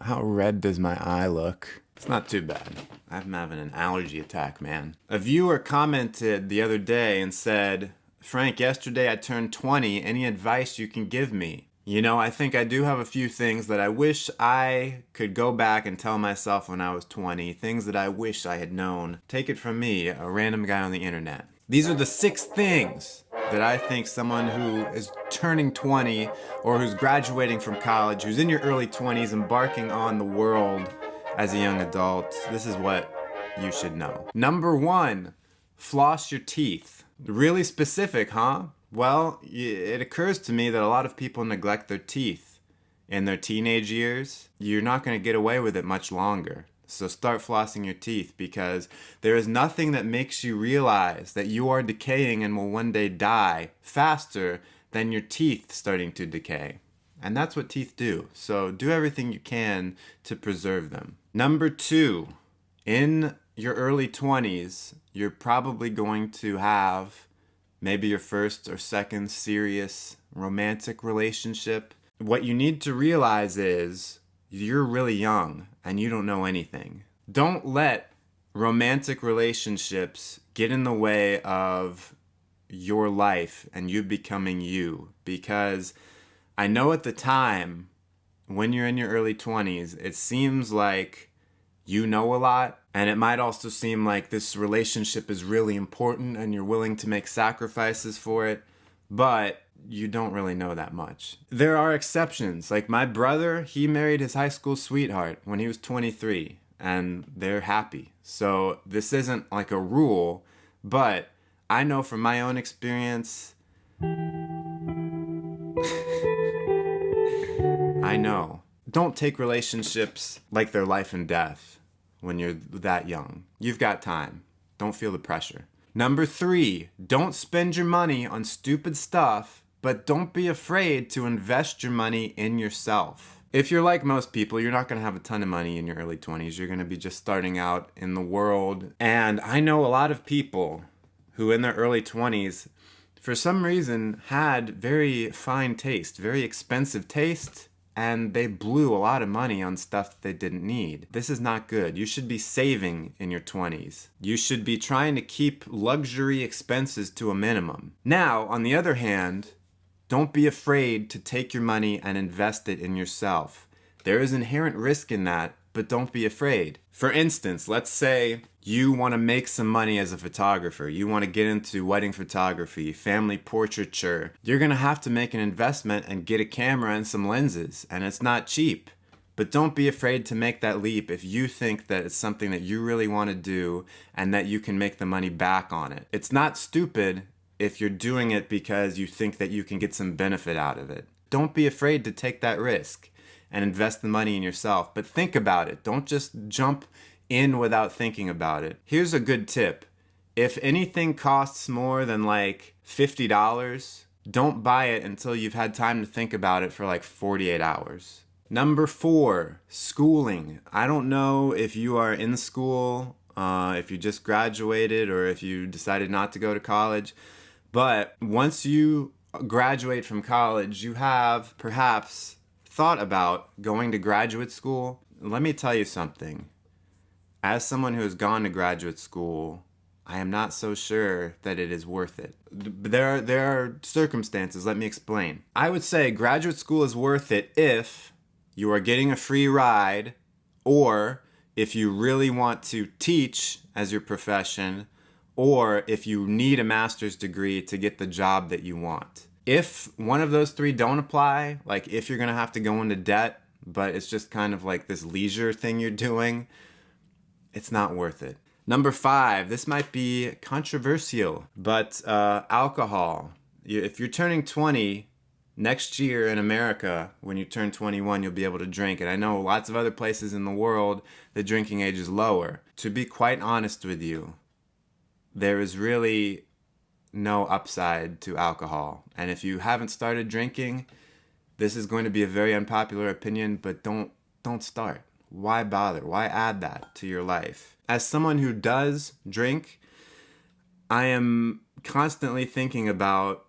How red does my eye look? It's not too bad. I'm having an allergy attack, man. A viewer commented the other day and said, Frank, yesterday I turned 20. Any advice you can give me? You know, I think I do have a few things that I wish I could go back and tell myself when I was 20. Things that I wish I had known. Take it from me, a random guy on the internet. These are the 6 things that I think someone who is turning 20 or who's graduating from college, who's in your early 20s, embarking on the world as a young adult, this is what you should know. Number 1, floss your teeth. Really specific, huh? Well, it occurs to me that a lot of people neglect their teeth in their teenage years. You're not going to get away with it much longer. So start flossing your teeth, because there is nothing that makes you realize that you are decaying and will one day die faster than your teeth starting to decay. And that's what teeth do. So do everything you can to preserve them. Number 2, in your early 20s, you're probably going to have maybe your first or second serious romantic relationship. What you need to realize is you're really young and you don't know anything. Don't let romantic relationships get in the way of your life and you becoming you. Because I know at the time, when you're in your early 20s, it seems like you know a lot, and it might also seem like this relationship is really important and you're willing to make sacrifices for it, but you don't really know that much. There are exceptions. Like my brother, he married his high school sweetheart when he was 23, and they're happy. So this isn't like a rule, but I know from my own experience, I know. Don't take relationships like they're life and death when you're that young. You've got time. Don't feel the pressure. Number 3, don't spend your money on stupid stuff, but don't be afraid to invest your money in yourself. If you're like most people, you're not going to have a ton of money in your early 20s. You're going to be just starting out in the world. And I know a lot of people who in their early 20s, for some reason, had very fine taste, very expensive taste, and they blew a lot of money on stuff that they didn't need. This is not good. You should be saving in your 20s. You should be trying to keep luxury expenses to a minimum. Now, on the other hand, don't be afraid to take your money and invest it in yourself. There is inherent risk in that, but don't be afraid. For instance, let's say you want to make some money as a photographer. You want to get into wedding photography, family portraiture. You're going to have to make an investment and get a camera and some lenses, and it's not cheap. But don't be afraid to make that leap if you think that it's something that you really want to do and that you can make the money back on it. It's not stupid if you're doing it because you think that you can get some benefit out of it. Don't be afraid to take that risk and invest the money in yourself. But think about it. Don't just jump in without thinking about it. Here's a good tip. If anything costs more than like $50, don't buy it until you've had time to think about it for like 48 hours. Number 4, schooling. I don't know if you are in school, if you just graduated, or if you decided not to go to college. But once you graduate from college, you have perhaps thought about going to graduate school. Let me tell you something. As someone who has gone to graduate school, I am not so sure that it is worth it. There are circumstances. Let me explain. I would say graduate school is worth it if you are getting a free ride, or if you really want to teach as your profession, or if you need a master's degree to get the job that you want. If one of those 3 don't apply, like if you're going to have to go into debt, but it's just kind of like this leisure thing you're doing, it's not worth it. Number 5, this might be controversial, but alcohol. If you're turning 20 next year in America, when you turn 21, you'll be able to drink. And I know lots of other places in the world, the drinking age is lower. To be quite honest with you, there is really no upside to alcohol. And if you haven't started drinking, this is going to be a very unpopular opinion, but don't start. Why bother? Why add that to your life? As someone who does drink, I am constantly thinking about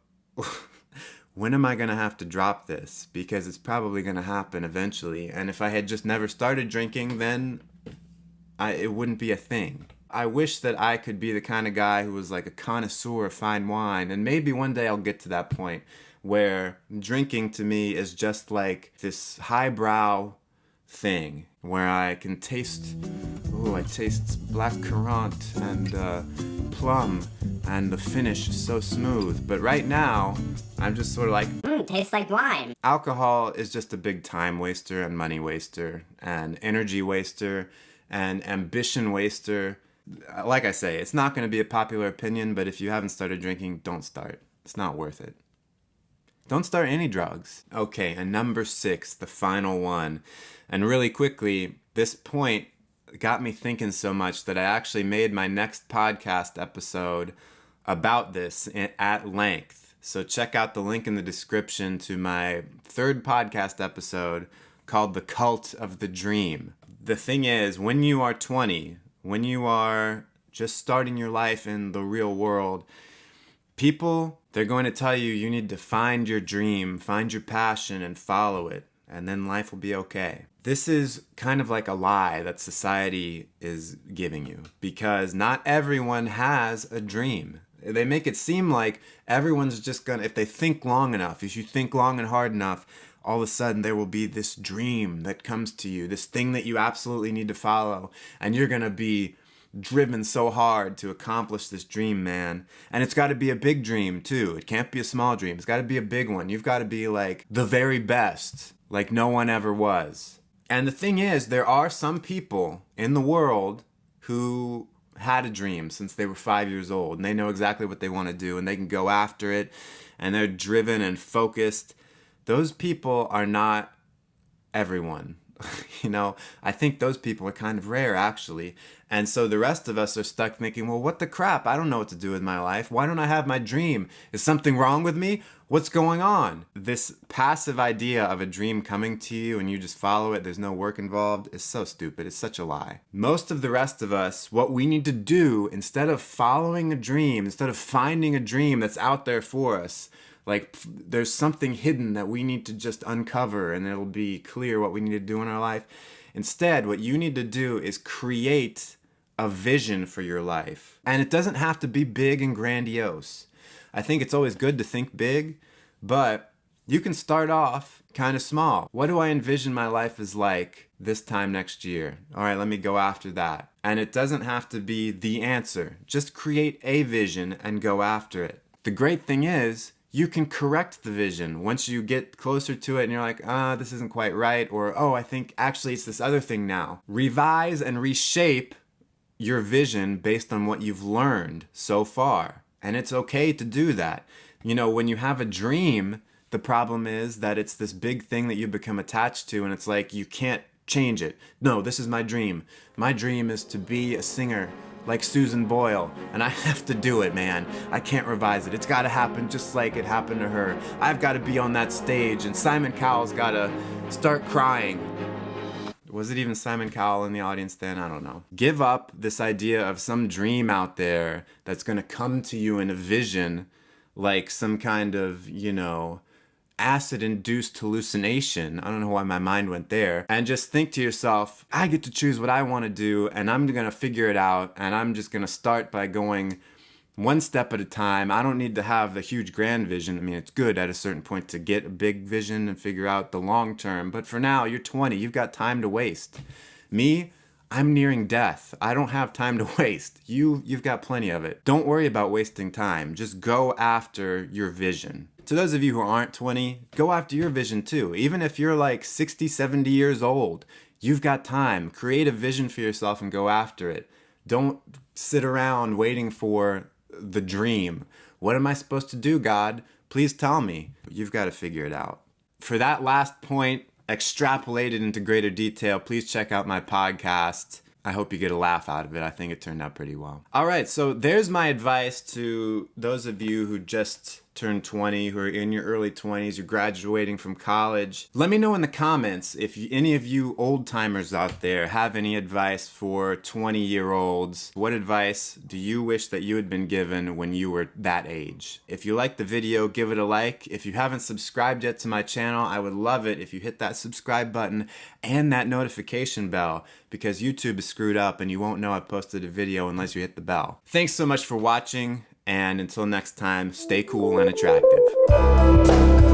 when am I going to have to drop this? Because it's probably going to happen eventually. And if I had just never started drinking, then it wouldn't be a thing. I wish that I could be the kind of guy who was like a connoisseur of fine wine. And maybe one day I'll get to that point where drinking to me is just like this highbrow thing where I can taste, I taste black currant and plum, and the finish is so smooth. But right now, I'm just sort of like, tastes like wine. Alcohol is just a big time waster and money waster and energy waster and ambition waster. Like I say, it's not going to be a popular opinion, but if you haven't started drinking, don't start. It's not worth it. Don't start any drugs. Okay, and number 6, the final one. And really quickly, this point got me thinking so much that I actually made my next podcast episode about this at length. So check out the link in the description to my 3rd podcast episode called The Cult of the Dream. The thing is, when you are 20, when you are just starting your life in the real world, people, they're going to tell you you need to find your dream, find your passion, and follow it, and then life will be okay. This is kind of like a lie that society is giving you, because not everyone has a dream. They make it seem like everyone's just gonna, if they think long enough, if you think long and hard enough, all of a sudden there will be this dream that comes to you, this thing that you absolutely need to follow, and you're gonna be driven so hard to accomplish this dream, man. And it's got to be a big dream too. It can't be a small dream. It's got to be a big one. You've got to be like the very best, like no one ever was. And the thing is, there are some people in the world who had a dream since they were 5 years old, and they know exactly what they want to do, and they can go after it, and they're driven and focused. Those people are not everyone. I think those people are kind of rare, actually. And so the rest of us are stuck thinking, well, what the crap? I don't know what to do with my life. Why don't I have my dream? Is something wrong with me? What's going on? This passive idea of a dream coming to you and you just follow it, there's no work involved, is so stupid. It's such a lie. Most of the rest of us, what we need to do, instead of following a dream, instead of finding a dream that's out there for us, like there's something hidden that we need to just uncover and it'll be clear what we need to do in our life. Instead, what you need to do is create a vision for your life. And it doesn't have to be big and grandiose. I think it's always good to think big, but you can start off kind of small. What do I envision my life is like this time next year? All right, let me go after that. And it doesn't have to be the answer. Just create a vision and go after it. The great thing is, you can correct the vision once you get closer to it and you're like, this isn't quite right, or, I think actually it's this other thing now. Revise and reshape your vision based on what you've learned so far. And it's okay to do that. When you have a dream, the problem is that it's this big thing that you become attached to, and it's like you can't change it. No, this is my dream. My dream is to be a singer like Susan Boyle, and I have to do it, man. I can't revise it. It's got to happen just like it happened to her. I've got to be on that stage, and Simon Cowell's got to start crying. Was it even Simon Cowell in the audience then? I don't know. Give up this idea of some dream out there that's going to come to you in a vision, like some kind of, acid-induced hallucination. I don't know why my mind went there. And just think to yourself, I get to choose what I want to do, and I'm going to figure it out, and I'm just going to start by going one step at a time. I don't need to have the huge grand vision. I mean, it's good at a certain point to get a big vision and figure out the long term. But for now, you're 20. You've got time to waste. Me, I'm nearing death. I don't have time to waste. You've got plenty of it. Don't worry about wasting time. Just go after your vision. To those of you who aren't 20, go after your vision too. Even if you're like 60, 70 years old, you've got time. Create a vision for yourself and go after it. Don't sit around waiting for the dream. What am I supposed to do, God? Please tell me. You've got to figure it out. For that last point, extrapolated into greater detail, please check out my podcast. I hope you get a laugh out of it. I think it turned out pretty well. All right, so there's my advice to those of you who just turned 20, who are in your early 20s, you're graduating from college. Let me know in the comments if any of you old timers out there have any advice for 20-year-olds. What advice do you wish that you had been given when you were that age? If you liked the video, give it a like. If you haven't subscribed yet to my channel, I would love it if you hit that subscribe button and that notification bell, because YouTube is screwed up and you won't know I've posted a video unless you hit the bell. Thanks so much for watching, and until next time, stay cool and attractive.